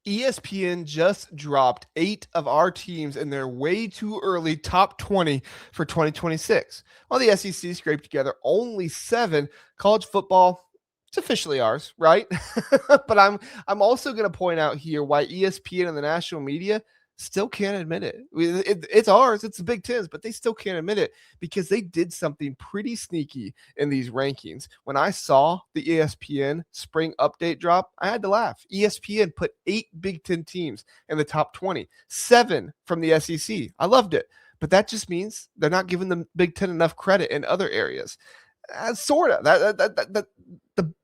ESPN just dropped 8 of our teams in their way too early top 20 for 2026. While the SEC scraped together only 7, college football, it's officially ours, right? But I'm also going to point out here why ESPN and the national media still can't admit it. It's ours, it's the Big Ten's, but they still can't admit it because they did something pretty sneaky in these rankings. When I saw the ESPN spring update drop, I had to laugh. ESPN put 8 Big Ten teams in the top 20, 7 from the SEC. I loved it, but that just means they're not giving the Big Ten enough credit in other areas. Sort of.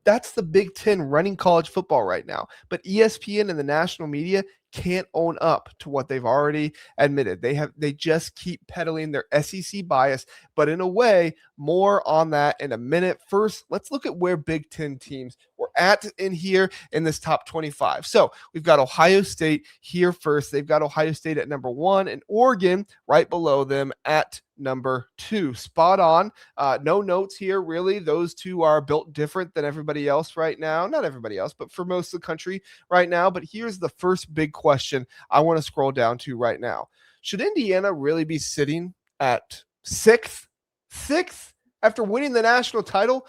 That's the Big Ten running college football right now. But ESPN and the national media can't own up to what they've already admitted. They just keep peddling their SEC bias, but in a way, more on that in a minute. First, let's look at where Big Ten teams were at in here in this top 25. So we've got Ohio State here first. They've got Ohio State at number 1 and Oregon right below them at number 2. Spot on. No notes here, really. Those two are built different than everybody else right now. Not everybody else, but for most of the country right now. But here's the first big question I want to scroll down to right now. Should Indiana really be sitting at 6th? 6th after winning the national title?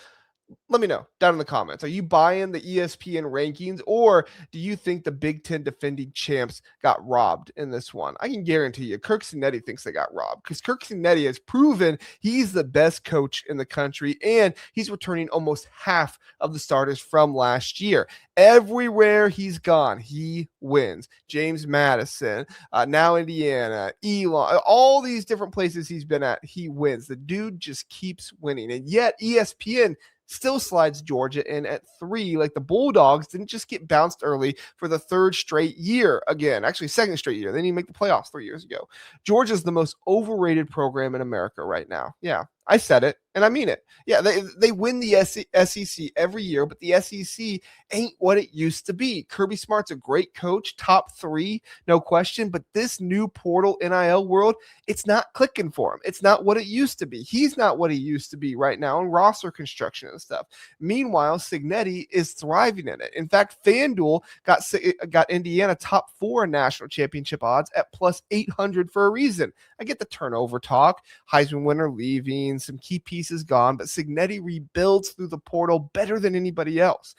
Let me know down in the comments. Are you buying the ESPN rankings, or do you think the Big Ten defending champs got robbed in this one? I can guarantee you Curt Cignetti thinks they got robbed because Curt Cignetti has proven he's the best coach in the country, and he's returning almost half of the starters from last year. Everywhere he's gone, he wins. James Madison, now Indiana, Elon, all these different places he's been at, he wins. The dude just keeps winning, and yet ESPN still slides Georgia in at 3. Like the Bulldogs didn't just get bounced early for the 3rd straight year again. Actually, 2nd straight year. They didn't make the playoffs 3 years ago. Georgia's the most overrated program in America right now. Yeah, I said it, and I mean it. Yeah, they win the SEC every year, but the SEC ain't what it used to be. Kirby Smart's a great coach, top 3, no question, but this new portal NIL world, it's not clicking for him. It's not what it used to be. He's not what he used to be right now in roster construction and stuff. Meanwhile, Cignetti is thriving in it. In fact, FanDuel got Indiana top 4 in national championship odds at plus 800 for a reason. I get the turnover talk, Heisman winner leaving, some key pieces gone, but Cignetti rebuilds through the portal better than anybody else.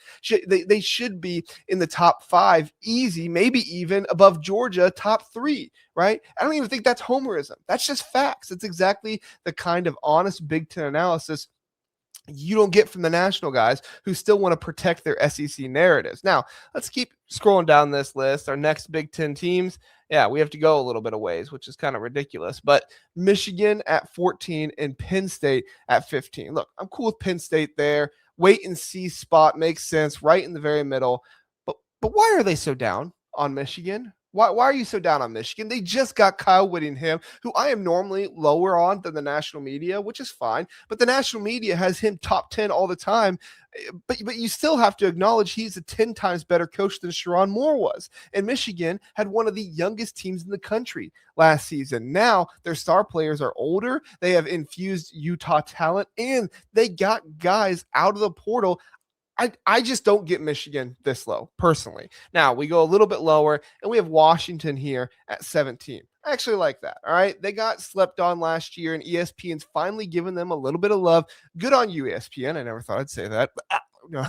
They should be in the top 5 easy, maybe even above Georgia, top 3, right? I don't even think that's homerism. That's just facts. It's exactly the kind of honest Big Ten analysis you don't get from the national guys who still want to protect their SEC narratives. Now, let's keep scrolling down this list. Our next Big Ten teams, yeah, we have to go a little bit of ways, which is kind of ridiculous. But Michigan at 14 and Penn State at 15. Look, I'm cool with Penn State there. Wait and see spot makes sense right in the very middle. But why are they so down on Michigan? Why are you so down on Michigan? They just got Kyle Whittingham, who I am normally lower on than the national media, which is fine. But the national media has him top 10 all the time. But you still have to acknowledge he's a 10 times better coach than Sherrone Moore was. And Michigan had one of the youngest teams in the country last season. Now their star players are older. They have infused Utah talent, and they got guys out of the portal. I just don't get Michigan this low, personally. Now, we go a little bit lower, and we have Washington here at 17. I actually like that, all right? They got slept on last year, and ESPN's finally given them a little bit of love. Good on you, ESPN. I never thought I'd say that. But,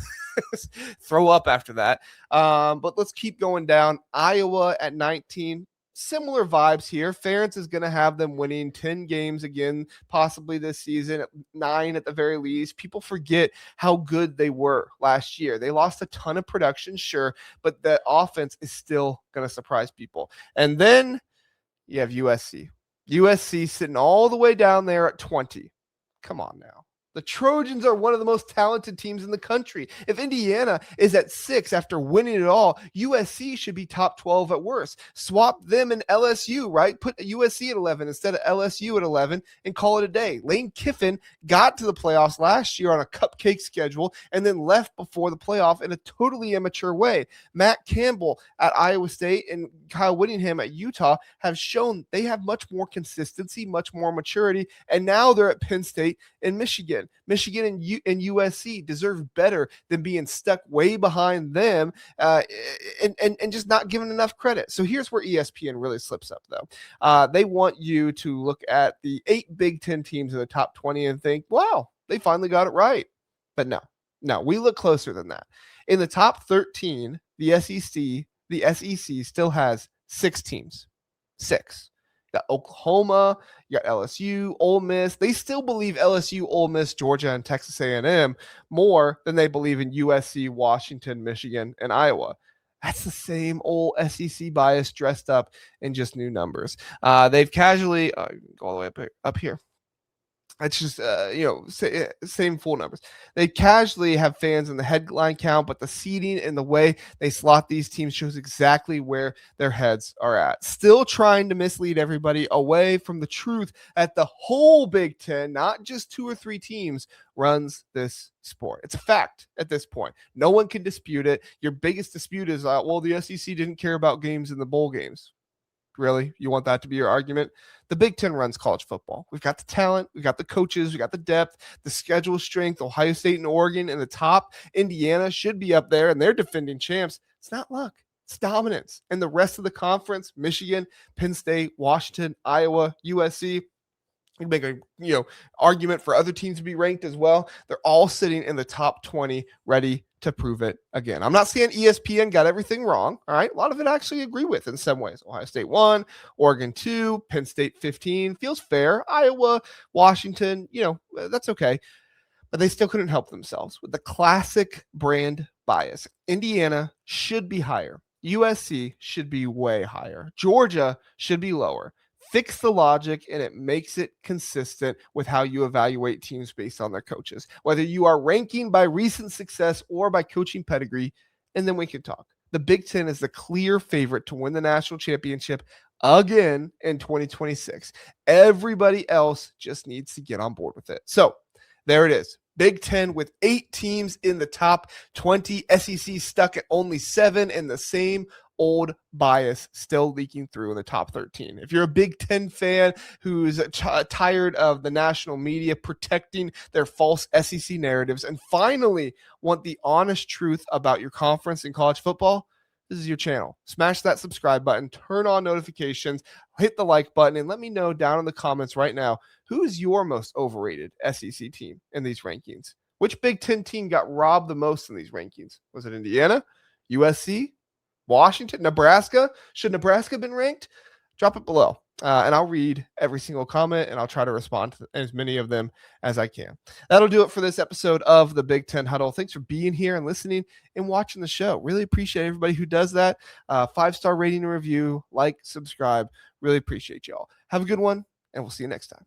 throw up after that. But let's keep going down. Iowa at 19. Similar vibes here. Ferentz is going to have them winning 10 games again, possibly this season, 9 at the very least. People forget how good they were last year. They lost a ton of production, sure, but the offense is still going to surprise people. And then you have USC. USC sitting all the way down there at 20. Come on now. The Trojans are one of the most talented teams in the country. If Indiana is at 6 after winning it all, USC should be top 12 at worst. Swap them and LSU, right? Put USC at 11 instead of LSU at 11 and call it a day. Lane Kiffin got to the playoffs last year on a cupcake schedule and then left before the playoff in a totally immature way. Matt Campbell at Iowa State and Kyle Whittingham at Utah have shown they have much more consistency, much more maturity, and now they're at Penn State and Michigan. Michigan and USC deserve better than being stuck way behind them and just not given enough credit. So here's where ESPN really slips up, though. They want you to look at the 8 Big Ten teams in the top 20 and think, wow, they finally got it right. But no, we look closer than that. In the top 13, the SEC still has 6 teams. 6. You got Oklahoma, you got LSU, Ole Miss. They still believe LSU, Ole Miss, Georgia, and Texas A&M more than they believe in USC, Washington, Michigan, and Iowa. That's the same old SEC bias dressed up in just new numbers. They've casually go all the way up here. It's just, same full numbers. They casually have fans in the headline count, but the seeding and the way they slot these teams shows exactly where their heads are at. Still trying to mislead everybody away from the truth that the whole Big Ten, not just 2 or 3 teams, runs this sport. It's a fact at this point. No one can dispute it. Your biggest dispute is, the SEC didn't care about games in the bowl games. Really? You want that to be your argument? The Big Ten runs college football. We've got the talent, we've got the coaches, we've got the depth, the schedule strength. Ohio State and Oregon in the top. Indiana should be up there, and they're defending champs. It's not luck. It's dominance. And the rest of the conference, Michigan, Penn State, Washington, Iowa, USC, you make a argument for other teams to be ranked as well. They're all sitting in the top 20, ready to prove it again. I'm not saying ESPN got everything wrong. All right. A lot of it I actually agree with in some ways. Ohio State 1, Oregon 2, Penn State 15 feels fair. Iowa, Washington, that's okay. But they still couldn't help themselves with the classic brand bias. Indiana should be higher. USC should be way higher. Georgia should be lower. Fix the logic, and it makes it consistent with how you evaluate teams based on their coaches, whether you are ranking by recent success or by coaching pedigree, and then we can talk. The Big Ten is the clear favorite to win the national championship again in 2026. Everybody else just needs to get on board with it. So there it is. Big Ten with 8 teams in the top 20. SEC stuck at only 7, and the same old bias still leaking through in the top 13. If you're a Big Ten fan who's tired of the national media protecting their false SEC narratives and finally want the honest truth about your conference in college football, this is your channel. Smash that subscribe button, turn on notifications, hit the like button, and let me know down in the comments right now, who is your most overrated SEC team in these rankings? Which Big Ten team got robbed the most in these rankings? Was it Indiana, USC, Washington, Nebraska? Should Nebraska have been ranked? Drop it below, and I'll read every single comment, and I'll try to respond to as many of them as I can. That'll do it for this episode of the Big Ten Huddle. Thanks for being here and listening and watching the show. Really appreciate everybody who does that. 5-star rating and review, like, subscribe. Really appreciate y'all. Have a good one, and we'll see you next time.